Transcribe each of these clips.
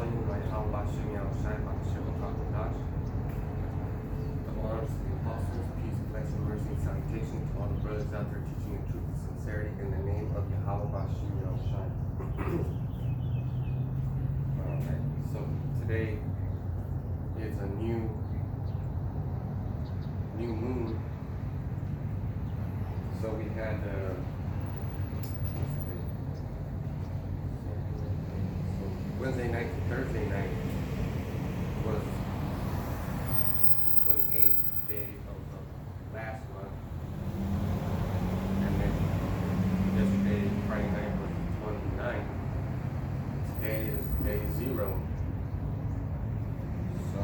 name is Yahawashi, BAHASHAM. The honors to the apostles, peace, blessing, mercy, and salutation to all the brothers out there teaching the truth and sincerity in the name of Yahawashi. Alright, so today is a new moon. So we had Wednesday night to Thursday night was the 28th day of the last month, and then yesterday, Friday night, was the 29th. Today is day 0. So,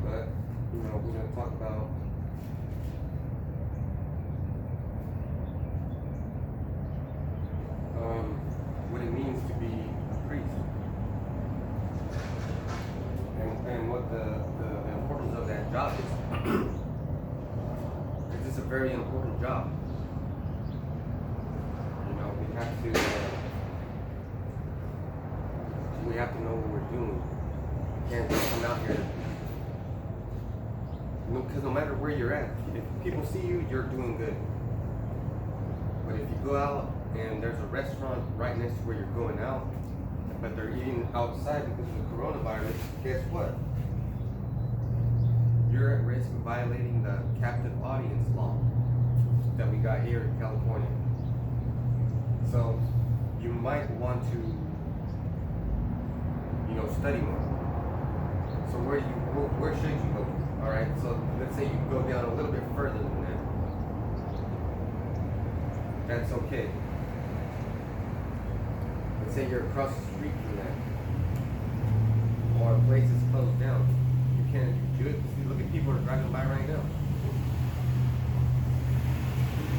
but, we're going to talk about what it means to be a priest, and what the importance of that job is. Because it's a very important job. We have to know what we're doing. We can't just come out here. Because no matter where you're at, if people see you, you're doing good. But if you go out and there's a restaurant right next to where you're going out, but they're eating outside because of the coronavirus, guess what? You're at risk of violating the captive audience law that we got here in California. So you might want to, study more. So where should you go? All right. So let's say you go down a little bit further than that. That's okay. Let's say you're across the street from that, or a place is closed down. You can't do it. See, look at people that are driving by right now.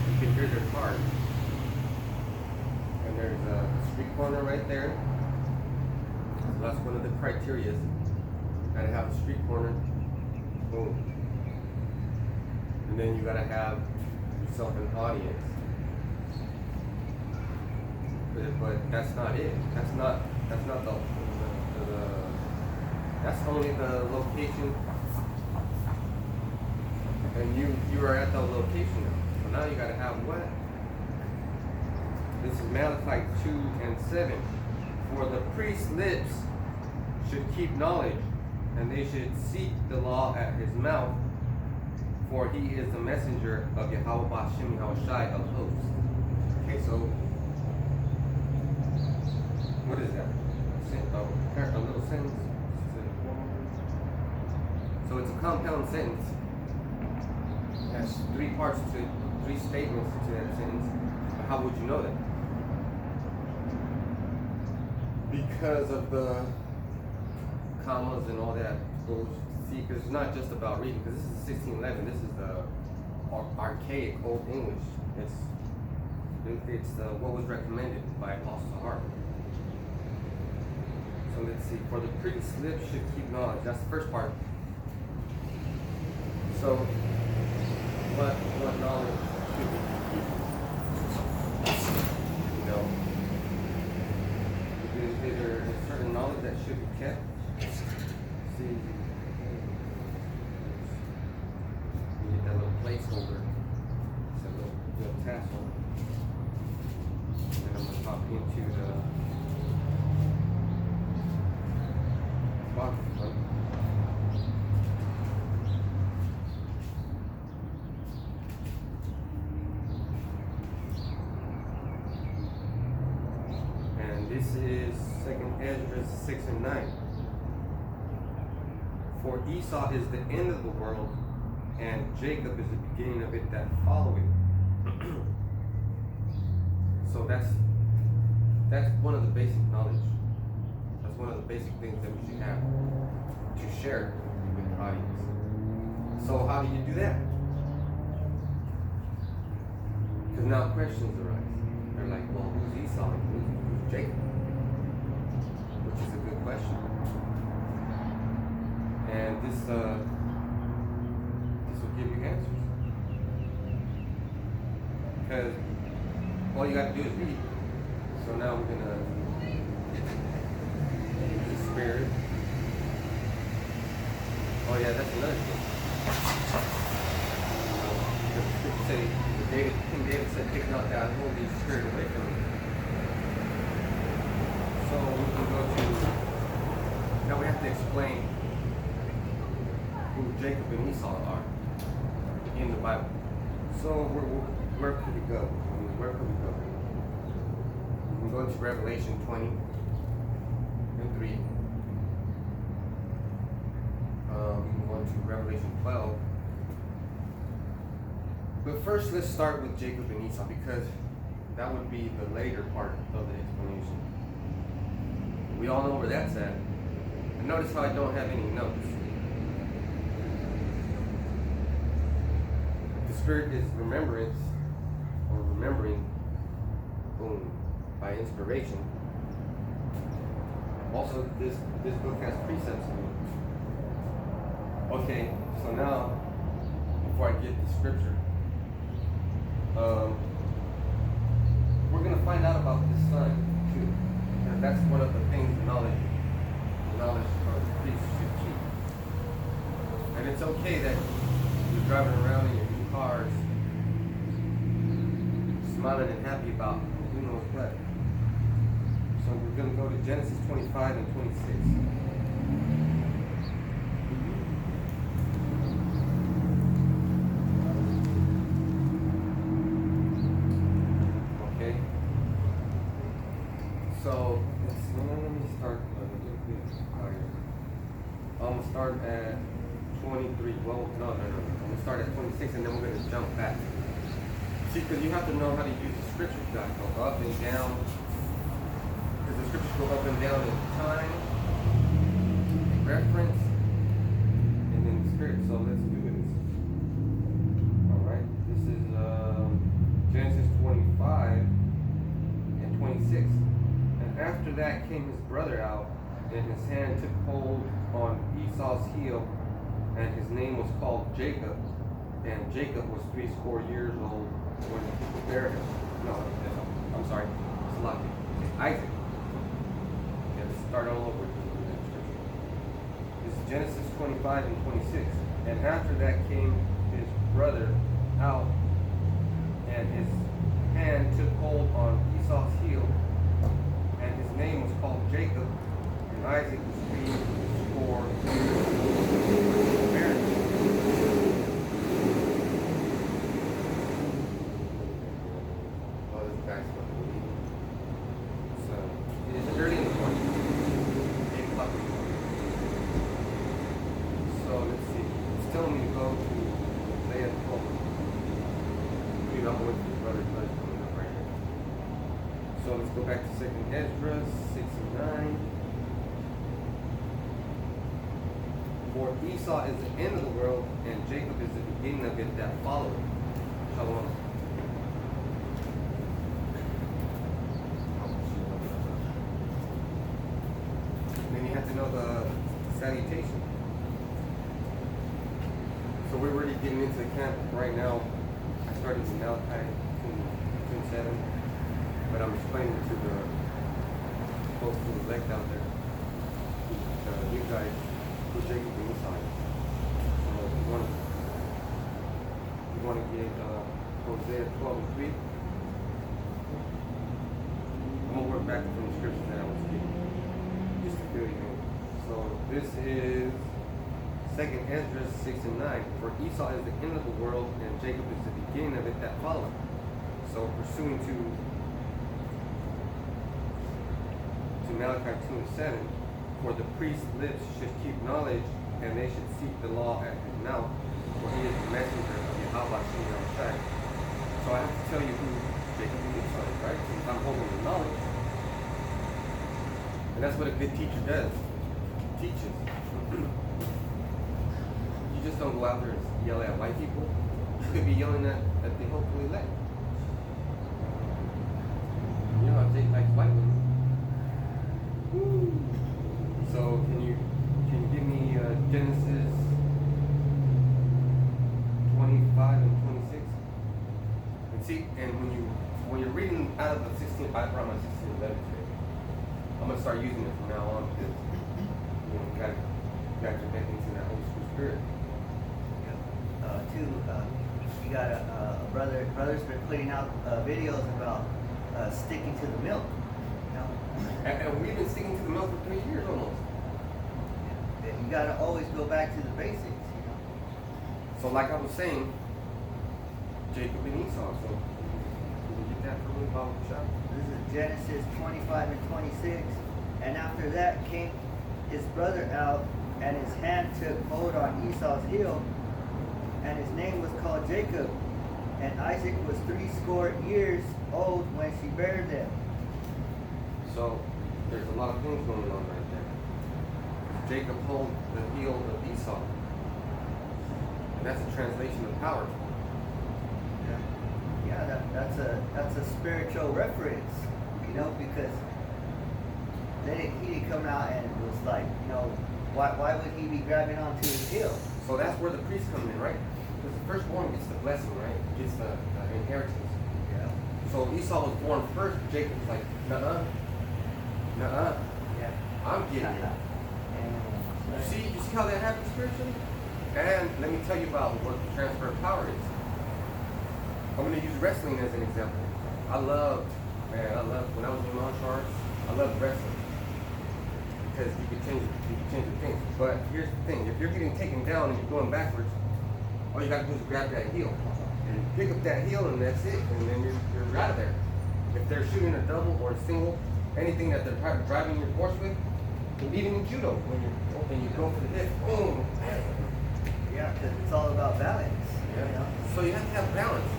You can hear their cars. And there's a street corner right there. So that's one of the criteria. Gotta have a street corner. Boom. And then you gotta have yourself an audience. But that's not it. That's not the that's only the location. And you are at the location now. So now you gotta have what? This is Malachi 2:7. For the priest's lips should keep knowledge, and they should seek the law at his mouth, for he is the messenger of Yahawashi, Yahawashi of hosts. Okay, so what is that? A little sentence. So it's a compound sentence. It has 3 parts to it, 3 statements to that sentence. But how would you know that? Because of the commas and all that. See, because it's not just about reading. Because this is 1611. This is the archaic Old English. It's what was recommended by Apostle Yahawah. So let's see. For the priest's lips should keep knowledge. That's the first part. So what knowledge should we keep? Is there a certain knowledge that should be kept? See, you get that little placeholder. It's a little tassel. And then I'm going to pop into the box. This is 2nd Ezra 6:9. For Esau is the end of the world, and Jacob is the beginning of it that follow it. So that's one of the basic knowledge. That's one of the basic things that we should have to share with the audience. So how do you do that? Because now questions arise. They're like, well, who's Esau and who's Jacob? Which is a good question. And this will give you answers. Because all you got to do is read. So now we're gonna use the spirit. Oh yeah, that's another thing. The scripture say, King David said, "Take not that Holy Spirit away from me." So we can go to. Now we have to explain who Jacob and Esau are in the Bible. So where could we go? Where could we go? We can go to Revelation 20 and 3. We can go to Revelation 12. But first, let's start with Jacob and Esau, because that would be the later part of the explanation. We all know where that's at. And notice how I don't have any notes. The Spirit is remembrance, or remembering, boom, by inspiration. Also, this book has precepts in it. Okay, so now, before I get the scripture, we're going to find out about the sun, too. And that's one of the things knowledge of the priests should keep. And it's okay that you're driving around in your new cars, smiling and happy about who knows what. So we're going to go to Genesis 25 and 26. So, let me start a little bit higher. I'm going to start at 23. Well, no. I'm going to start at 26 and then we're going to jump back. See, because you have to know how to use the scriptures. You got to go up and down. Because the scriptures go up and down in time, reference, and then the spirit. So let's do this. Alright, this is Genesis 25 and 26. After that came his brother out, and his hand took hold on Esau's heel, and his name was called Jacob. And Jacob was 80 years old when he bare him. No, I'm sorry, it's Lucky. It's Isaac. Yeah, let's start all over. This is Genesis 25 and 26. And after that came his brother out, and his hand took hold on Esau's heel, and his name was called Jacob, and Isaac was 80 years married. Oh, this guy's fucking weak. So, it is early in the morning. 8 o'clock in the morning. So, let's see. It's telling me to go to Isaiah 12. Dude, I'm with your brother, but it's coming up right here. So let's go back to 2nd Ezra 6 and 9. For Esau is the end of the world, and Jacob is the beginning of it that followeth. Shalom. And then you have to know the salutation. So we're already getting into the camp right now. I started in Malachi 2:7. But I'm explaining to the folks who elect out there, you guys, who Jacob and Esau. So you want to get Hosea 12 and 3. I'm going to work back from the scriptures that I was getting, just to fill you in. So this is 2nd Ezra 6 and 9. For Esau is the end of the world, and Jacob is the beginning of it that followeth. So pursuing to Malachi 2 and 7, for the priest's lips should keep knowledge, and they should seek the law at his mouth, for he is the messenger of Yahawashi. So I have to tell you who Jacob and Esau is, right? Since I'm holding the knowledge. And that's what a good teacher does. Teaches. You just don't go out there and yell at white people. You could be yelling at the hopefully elect. You know how Jake likes white women. So can you give me Genesis 25 and 26? And see, and when you're reading out of the 16, I brought my 16 letters today. I'm gonna start using it from now on because you gotta connect into that old school spirit. You got a brother's been putting out videos about sticking to the milk. You know? And we've been sticking to the milk for 3 years almost. You gotta always go back to the basics. You know? So like I was saying, Jacob and Esau. So can you get that for me, BAHASHAM? This is Genesis 25 and 26. And after that came his brother out, and his hand took hold on Esau's heel, and his name was called Jacob. And Isaac was 80 years old when she bare them. So there's a lot of things going on right there. Jacob hold the heel of Esau. And that's a translation of power. Yeah, that's a spiritual reference, you know, because then he didn't come out and was like, you know, why would he be grabbing onto his heel? So that's where the priests come in, right? Because the firstborn gets the blessing, right? Gets the inheritance. Yeah. So Esau was born first. Jacob's like, nuh-uh. Yeah. I'm getting it. You see how that happens spiritually? And let me tell you about what the transfer of power is. I'm going to use wrestling as an example. I loved, when I was in martial arts, I loved wrestling. Because you could change the things. But here's the thing, if you're getting taken down and you're going backwards, all you got to do is grab that heel. And pick up that heel and that's it. And then you're out of there. If they're shooting a double or a single, anything that they're driving your horse with, even in judo, when you go for the hip, boom. Yeah, because it's all about balance. Yeah. You know? So you have to have balance.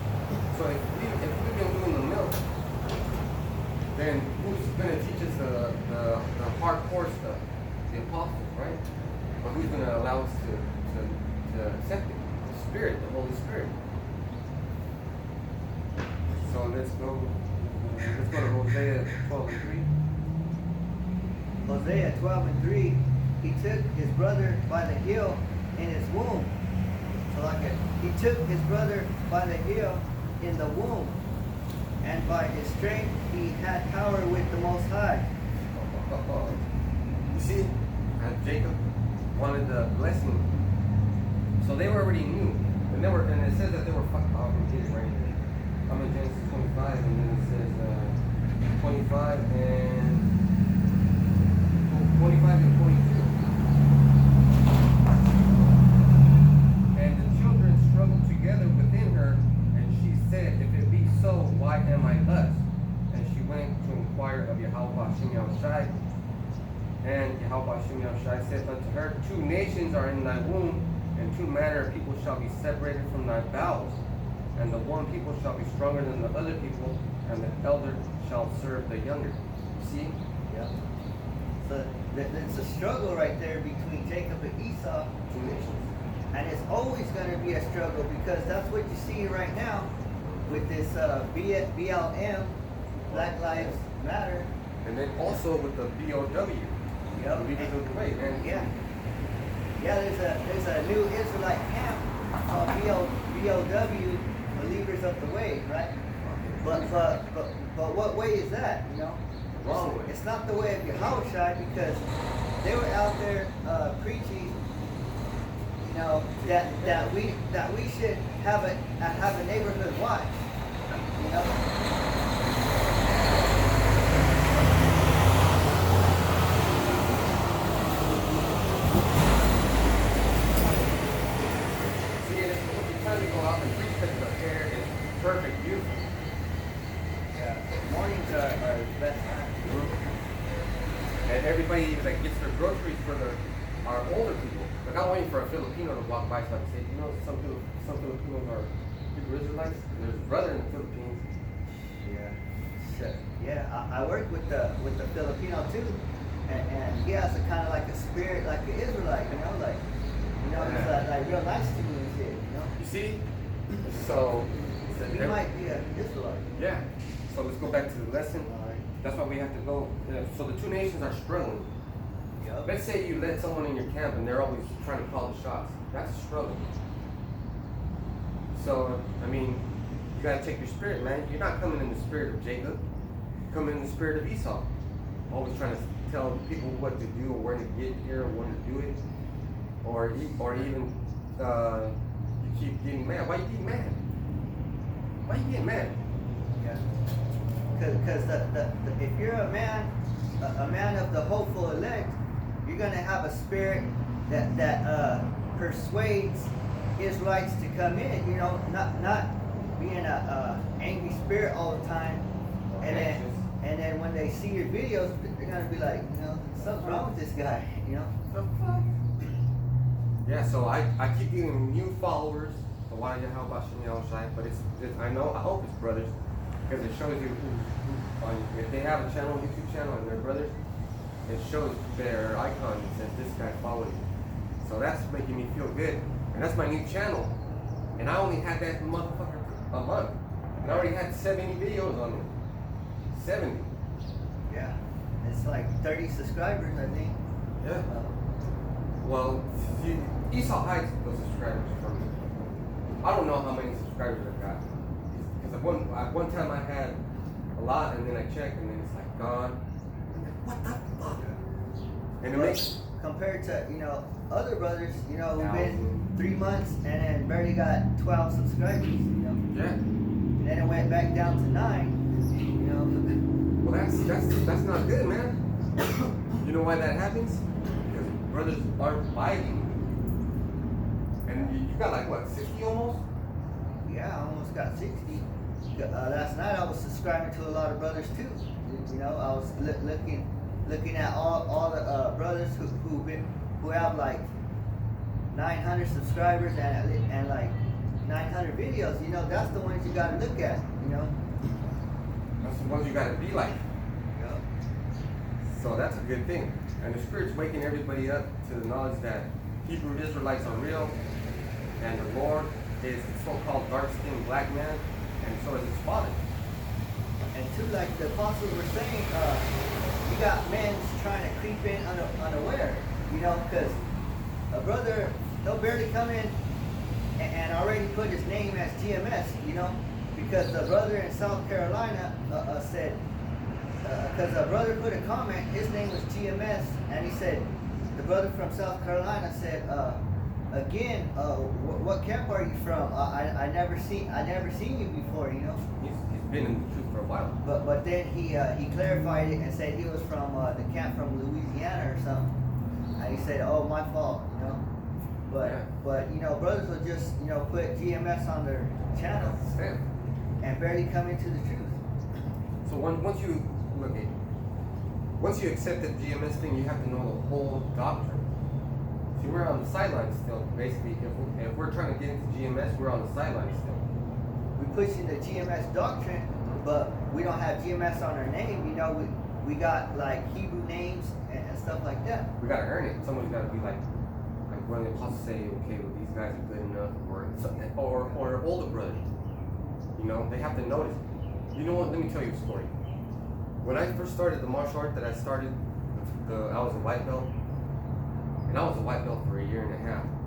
So if we've been doing the milk, then who's going to teach us the hardcore stuff? The apostles, right? But who's going to allow us to accept it? The Spirit, the Holy Spirit. So let's go to Hosea 12 and 3. Hosea 12 and 3, he took his brother by the heel in his womb. So he took his brother by the heel in the womb, and by his strength he had power with the Most High. You see, Jacob wanted the blessing, so they already knew, and it says that they were. I'm get it right here. I'm in Genesis 25, and then it says 25 and 22. And the children struggled together within her, and she said, "If it be so, why am I thus?" And she went to inquire of Yahawashi. And Yahawashi said unto her, 2 nations are in thy womb, and 2 manner of people shall be separated from thy bowels. And the one people shall be stronger than the other people, and the elder shall serve the younger. See? Yeah. So it's a struggle right there between Jacob and Esau. 2 nations. And it's always going to be a struggle, because that's what you see right now with this BLM, Black Lives Matter. And then also with the BOW. Yep. Believers of the Way. And Yeah, there's a new Israelite camp called BOW, Believers of the Way, right? But what way is that? You know, wrong way. It's not the way of Yahawashi, because they were out there preaching, you know, that we should have a neighborhood watch. You know. Perfect, beautiful. Yeah, mornings are best time. And everybody that gets their groceries for our older people. Like I'm waiting for a Filipino to walk by so I can say, you know, some Filipinos are Hebrew Israelites. There's a brother in the Philippines. Yeah, I work with the Filipino too, and he has a kind of like a spirit like an Israelite, you know, he's like real nice to me and shit, you know. You see? So he might be an Israelite. Yeah. So let's go back to the lesson. All right. That's why we have to go. So the 2 nations are struggling. Yep. Let's say you let someone in your camp and they're always trying to call the shots. That's a struggle. So, I mean, You gotta check your spirit, man. You're not coming in the spirit of Jacob. You're coming in the spirit of Esau. Always trying to tell people what to do or where to get here or when to do it. Or even you keep getting mad. Why you getting mad? Why you getting mad? Yeah. Because if you're a man of the hopeful elect, you're gonna have a spirit that persuades Israelites to come in. You know, not being a angry spirit all the time, and then when they see your videos, they're gonna be like, you know, something's wrong with this guy. You know. The fuck? Yeah. So I keep getting new followers. Why Yahawashi, but it's I hope it's brothers, because it shows you who if they have a channel, YouTube channel, and they're brothers, it shows their icon and says this guy followed you. So that's making me feel good, and that's my new channel, and I only had that motherfucker for a month, and I already had 70 videos on it. 70. Yeah, it's like 30 subscribers, I think. Yeah. Well, see, Esau hides those subscribers from me. I don't know how many subscribers I've got. Because at one time I had a lot, and then I checked, and then it's like gone. I'm like, what the fuck? And it makes compared to, you know, other brothers, you know, who've been 3 months and then barely got 12 subscribers, you know. Yeah. And then it went back down to 9, you know. Well, that's not good, man. You know why that happens? Because brothers aren't biting. And you got like what, 60 almost? Yeah, I almost got 60. Last night I was subscribing to a lot of brothers too. You know, I was looking at all the brothers who have like 900 subscribers and like 900 videos. You know, that's the ones you gotta look at. You know, that's the ones you gotta be like. Yeah. So that's a good thing. And the Spirit's waking everybody up to the knowledge that Hebrew Israelites are real, and the Lord is the so-called dark-skinned black man, and so is his father. And too, like the apostles were saying, you got men trying to creep in unaware, you know, because a brother, he'll barely come in and already put his name as GMS, you know, because the brother in South Carolina said, because a brother put a comment, his name was GMS, and he said, the brother from South Carolina said, again, what camp are you from? I never seen you before, you know. He's been in the truth for a while. But then he clarified it and said he was from the camp from Louisiana or something. And he said, oh, my fault, you know. But you know, brothers will just, you know, put GMS on their channel and barely come into the truth. So once you look at, once you accept the GMS thing, you have to know the whole doctrine. See, we're on the sidelines still. Basically, if we're trying to get into GMS, we're on the sidelines still. We're pushing the GMS doctrine, but we don't have GMS on our name. You know, we got like Hebrew names and stuff like that. We gotta earn it. Someone's gotta be like when the apostles say, okay, well, these guys are good enough, or older brothers. You know, they have to notice. You know what? Let me tell you a story. When I first started the martial art that I started, I was a white belt. And I was a white belt for 1.5 years.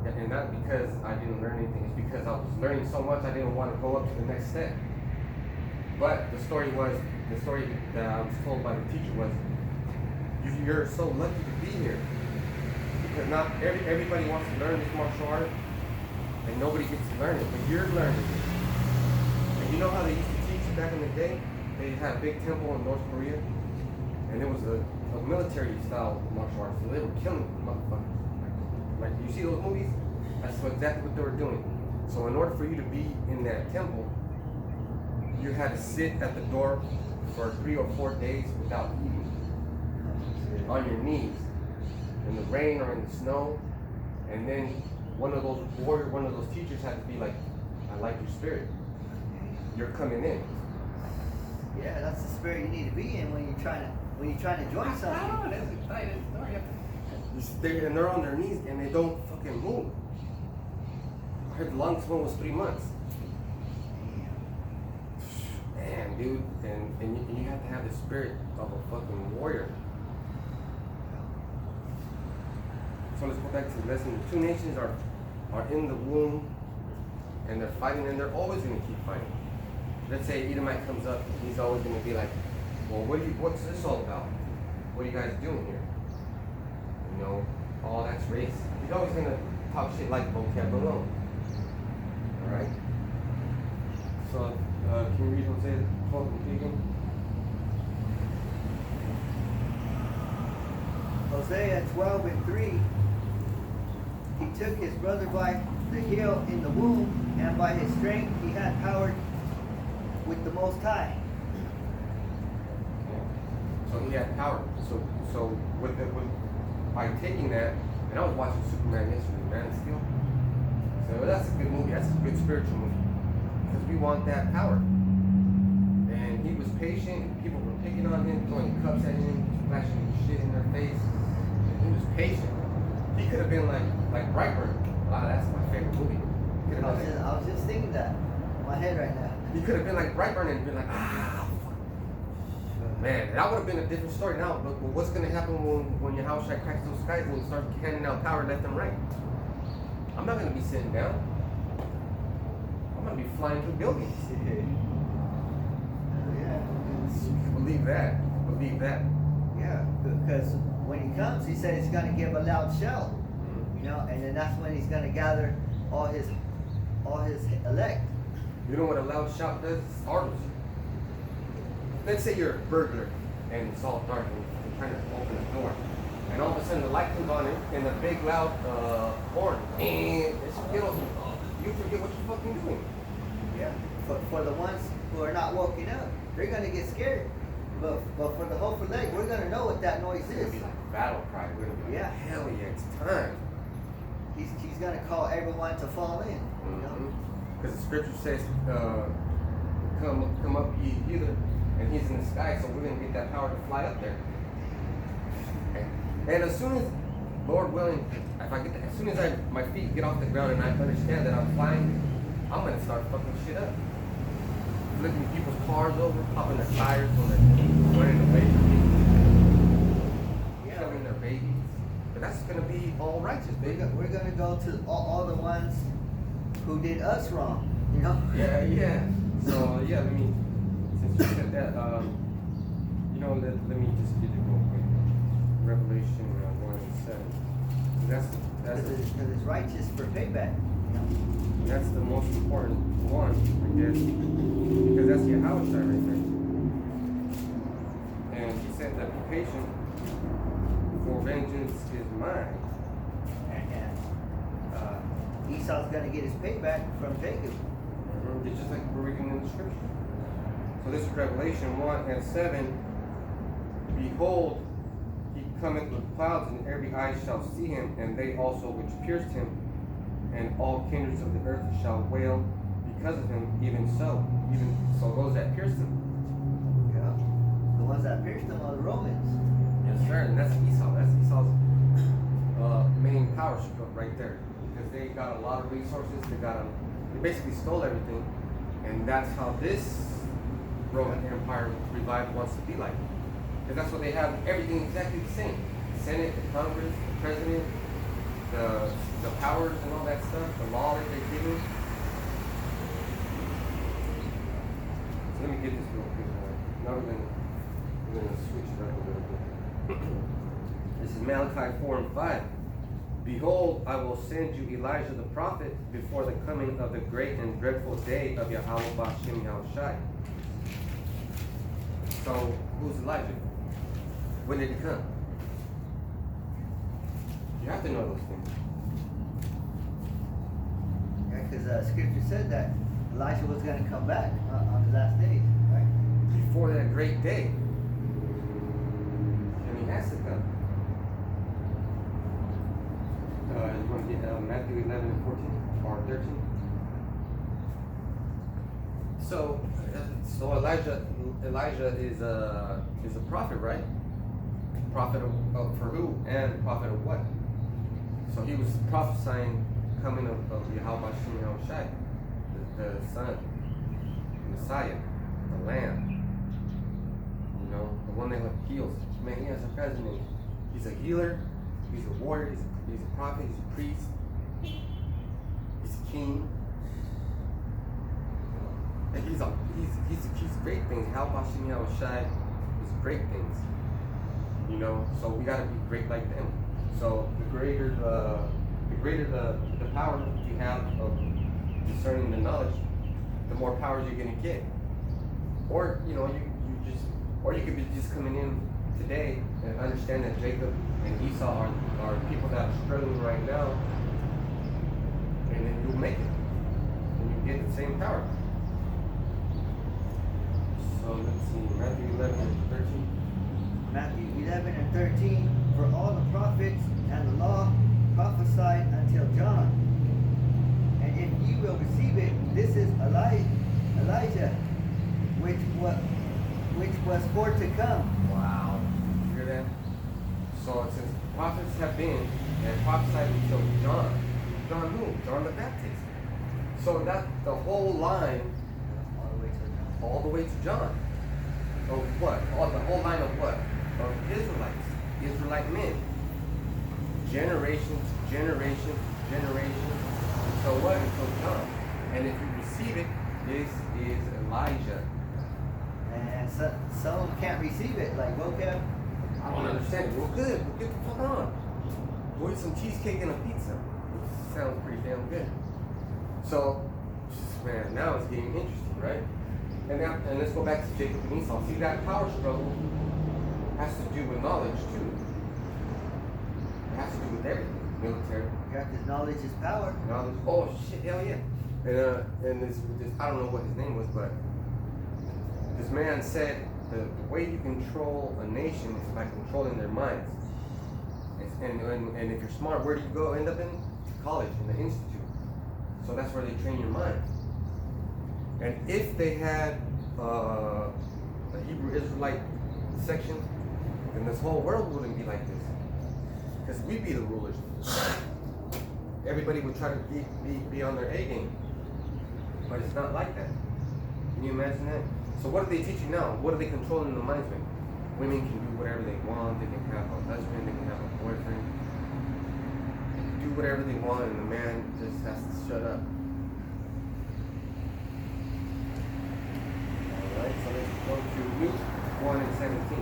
And not because I didn't learn anything, it's because I was learning so much I didn't want to go up to the next step. But the story that I was told by the teacher was, you're so lucky to be here. Because not everybody wants to learn this martial art, and nobody gets to learn it, but you're learning it. And you know how they used to teach back in the day? They had a big temple in North Korea, and it was a military style martial arts, so they were killing motherfuckers. Like you see those movies? That's exactly what they were doing. So in order for you to be in that temple, you had to sit at the door for 3 or 4 days without eating, on your knees, in the rain or in the snow. And then one of those teachers had to be like, I like your spirit. You're coming in. Yeah, that's the spirit you need to be in when you're trying to join something. Oh, that's an exciting story. And they're on their knees and they don't fucking move. I heard the longest one was 3 months. Man, dude, and you have to have the spirit of a fucking warrior. So let's go back to the lesson. The 2 nations are in the womb, and they're fighting, and they're always going to keep fighting. let's say Edomite comes up, he's always going to be like, well, what's this all about? What are you guys doing here? You know, all that's race. He's always going to talk shit like vocab alone. Alright? So, can you read Hosea 12 again? Hosea 12:3. He took his brother by the heel in the womb, and by his strength he had power with the Most High. Yeah. So he had power. So by taking that, and I was watching Superman yesterday, Man of Steel. So that's a good movie. That's a good spiritual movie. Because we want that power. And he was patient. People were picking on him, throwing cups at him, flashing shit in their face. And he was patient. He could have been like Brightburn. Wow, that's my favorite movie. I was just thinking that in my head right now. He could have been like Brightburn and been like, fuck. Man, that would have been a different story now. But what's going to happen when Yahawashi cracks those skies and starts handing out power left and right? I'm not going to be sitting down. I'm going to be flying through buildings. Yeah. Believe that. Believe that. Yeah, because when he comes, he said he's going to give a loud shout. You know, and then that's when he's going to gather all his elect. You know what a loud shout does? It startles you. Let's say you're a burglar and it's all dark and you're trying to open a door. And all of a sudden the light comes on and a big loud horn. And you forget what you're fucking doing. Yeah. For the ones who are not woken up, they're going to get scared. But for the whole elect, we're going to know what that noise It's going is. to be like battle cry. We're going to be like, Yeah. hell yeah, it's time. He's going to call everyone to fall in. You know? Because the scripture says, come up ye hither, and he's in the sky, so we're going to get that power to fly up there. And as soon as, Lord willing, as soon as my feet get off the ground and I understand that I'm flying, I'm going to start fucking shit up. Flipping people's cars over, popping their tires when they're running away from me. Killing their babies. But that's going to be all righteous, baby. We're going to go to all the ones who did us wrong, you know? Yeah. So, yeah, since you said that, let me just get it real quick. Revelation 1 and 7. Because it's righteous for payback, you know? That's the most important one, I guess, because that's Yahawashi right there. And he said that be patient, for vengeance is mine. And Esau's going to get his payback from Jacob. It's just like we're reading in the scripture. So this is Revelation 1 and 7. Behold, he cometh with clouds, and every eye shall see him, and they also which pierced him, and all kindreds of the earth shall wail because of him, even so those that pierced him. Yeah. The ones that pierced him are the Romans. Yes, sir, and that's Esau. That's Esau's main power stroke right there. Because they got a lot of resources, they basically stole everything, and that's how this Roman Empire revived wants to be like. Because that's what they have, everything exactly the same. The Senate, the Congress, the President, the powers and all that stuff, the law that they're given. So let me get this real quick. Now we're gonna switch it up a little bit. This is Malachi 4 and 5. Behold, I will send you Elijah the prophet before the coming of the great and dreadful day of Yahawah BAHASHAM Yahawashi. So, who's Elijah? When did he come? You have to know those things. Yeah, because scripture said that Elijah was going to come back on the last days, right? Before that great day. And he has to come. You want to get Matthew 11 and 14 or 13? So Elijah is a prophet, right? Prophet of for who and prophet of what? So he was prophesying coming of Yahawashi Yahawashi, the Son, the Messiah, the Lamb. You know, the one that heals. Man, he has a president. He's a healer. He's a warrior. He's a prophet. He's a priest. He's a king. And he's great things. Yahawashi Yahawashi is great things. You know, so we gotta be great like them. So the greater the power you have of discerning the knowledge, the more powers you're gonna get. Or you know, you could be just coming in today and understand that Jacob and Esau are people that are struggling right now, and then you'll make it, and you get the same power. So let's see, Matthew 11 and 13. Matthew 11 and 13. For all the prophets and the law prophesied until John. And if ye will receive it, this is Elijah, which was for to come. Wow. You hear that? So it says prophets have been and prophesied until John. John who? John the Baptist. So that the whole line all the way to John. Of what? The whole line of what? Of Israelites. Israelite men. Generation to generation to generation. So what? Until John. And if you receive it, this is Elijah. And some can't receive it, like vocab. I don't understand it. Well, good. Well, get the fuck on. We'll eat some cheesecake and a pizza. Which sounds pretty damn good. So, man, now it's getting interesting, right? And let's go back to Jacob and Esau. See, that power struggle has to do with knowledge too. It has to do with everything. Military. Yeah, because knowledge is power. Knowledge. Oh shit, hell yeah. And this I don't know what his name was, but this man said the way you control a nation is by controlling their minds. And if you're smart, where do you go end up in? College, in the institute. So that's where they train your mind. And if they had a Hebrew Israelite section, then this whole world wouldn't be like this. Because we'd be the rulers. Everybody would try to be on their A game. But it's not like that. Can you imagine that? So what do they teach you now? What are they controlling the minds with? Women can do whatever they want. They can have a husband. They can have a boyfriend. They can do whatever they want, and the man just has to shut up. Alright, so let's go to Luke 1 and 17.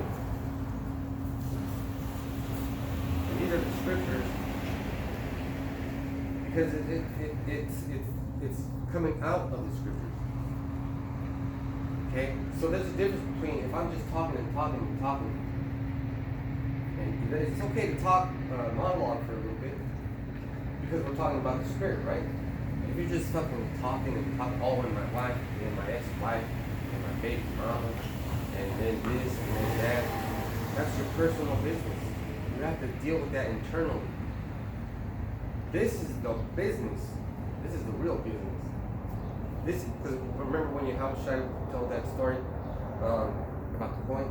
And these are the scriptures because it's coming out of the scriptures. Okay? So there's a difference between if I'm just talking and talking and talking. And it's okay to talk monologue for a little bit because we're talking about the spirit, right? If you're just fucking talking and talking, oh, and my wife, and my ex-wife, and my baby mama, and then this and then that, that's your personal business. You have to deal with that internally. This is the business. This is the real business. This, because remember when Yahawashi told that story about the coin?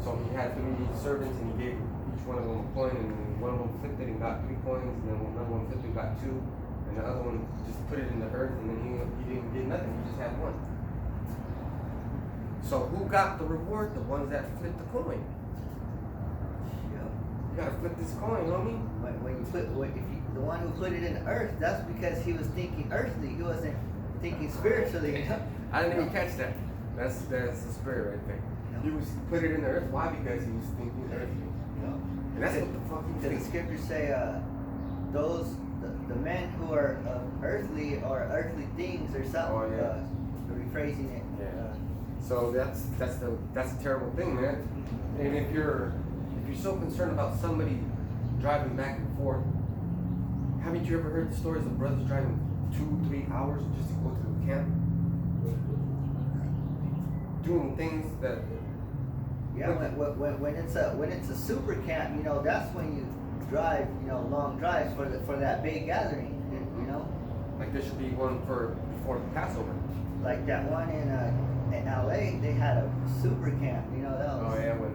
So he had 3 servants and he gave each one of them a coin, and one of them flipped it and got 3 coins, and then another one flipped it and got 2, and the other one just put it in the earth, and then he didn't get nothing, he just had 1. So who got the reward? The ones that flipped the coin. Yeah. You gotta flip this coin, homie. The one who put it in the earth, that's because he was thinking earthly. He wasn't thinking spiritually. I didn't even catch that. That's the spirit right there. He was put it in the earth. Why? Because he was thinking earthly. And that's what the fuck he was The thinking. scriptures say the men who are earthly or earthly things or something. Oh, yeah. Rephrasing it. Yeah. So that's a terrible thing, man. And if you're so concerned about somebody driving back and forth, haven't you ever heard the stories of brothers driving 2-3 hours just to go to the camp? Doing things that. Yeah, when it's a super camp, you know, that's when you drive, you know, long drives for that big gathering, you know. Like there should be one before the Passover. Like that one in LA, they had a super camp, you know. That was, Oh yeah, when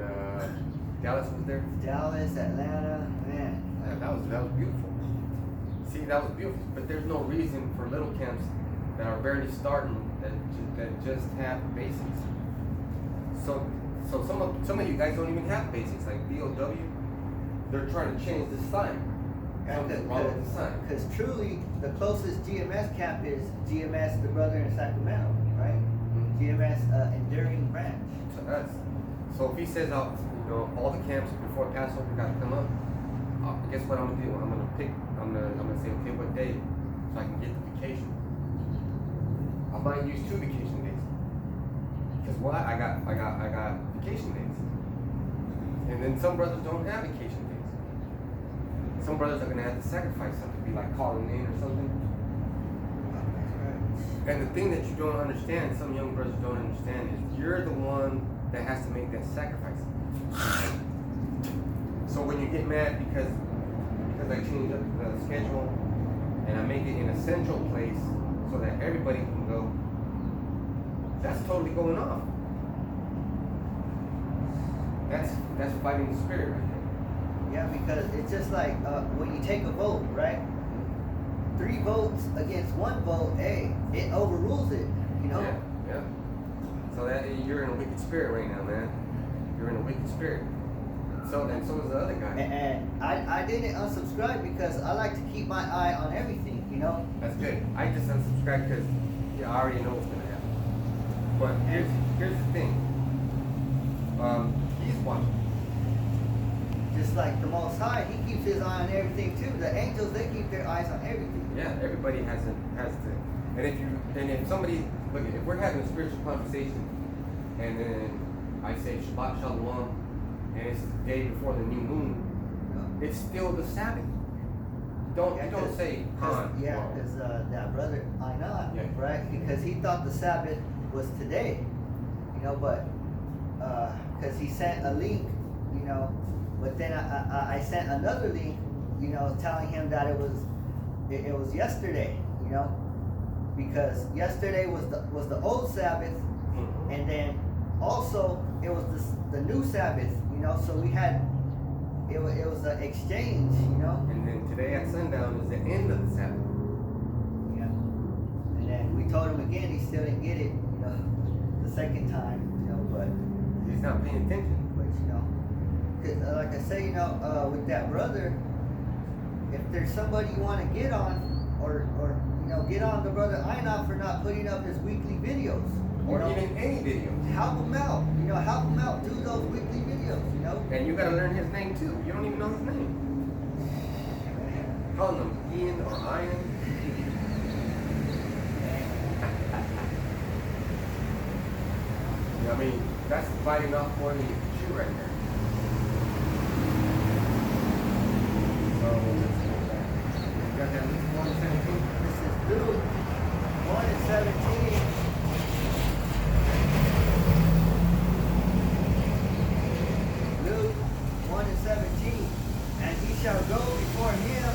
Dallas was there. Dallas, Atlanta, man. Yeah, that was beautiful. See, that was beautiful, but there's no reason for little camps that are barely starting that just have basics. So some of you guys don't even have basics, like BOW. They're trying to change the sign. Something's wrong with the sign. Because truly, the closest GMS camp is GMS, the brother in Sacramento, right? Mm-hmm. GMS enduring branch. To us. So if he says, oh, you know, all the camps before Passover got to come up, guess what I'm gonna do? I'm gonna say, okay, what day, so I can get the vacation. I might use 2 vacation days. Because what? I got vacation days. And then some brothers don't have vacation days. Some brothers are gonna have to sacrifice something, be like calling in or something. And the thing that you don't understand, some young brothers don't understand, is you're the one that has to make that sacrifice. So when you get mad because I change up the schedule and I make it in a central place so that everybody can go, that's totally going off. That's fighting the spirit right there. Yeah, because it's just like when you take a vote, right? 3 votes against 1 vote, hey, it overrules it, you know? Yeah. So that you're in a wicked spirit right now, man. You're in a wicked spirit. So is the other guy. And I didn't unsubscribe because I like to keep my eye on everything, you know? That's good. I just unsubscribed because I already know what's gonna happen. But here's the thing. He's watching. Just like the Most High, He keeps His eye on everything too. The angels, they keep their eyes on everything. Yeah, everybody has to. And if somebody, look, if we're having a spiritual conversation, and then I say Shabbat Shalom, and it's the day before the new moon, it's still the Sabbath. Don't say Khan. Yeah, because that brother Ainan, Yeah. right? Because he thought the Sabbath was today, you know, but because he sent a link, you know, but then I sent another link, you know, telling him that it was yesterday, you know, because yesterday was the old Sabbath, and then also it was the new Sabbath, you know. So we had it was an exchange, you know. And then today at sundown is the end of the Sabbath. Yeah. And then we told him again, he still didn't get it, you know, the second time, you know. But He's not paying attention. you know, 'cause, like I say, you know, with that brother, if there's somebody you want to get on, or you know, get on the brother Ainan for not putting up his weekly videos, you Or know? even any video. Help him out, you know, help him out, do those weekly videos, you know. And you gotta learn his name too. You don't even know his name. Calling him Ian or Ian. I mean, that's biting off more than you can chew right there. So, you got that Luke 1:17? This is Luke 1:17. Luke 1:17. And he shall go before him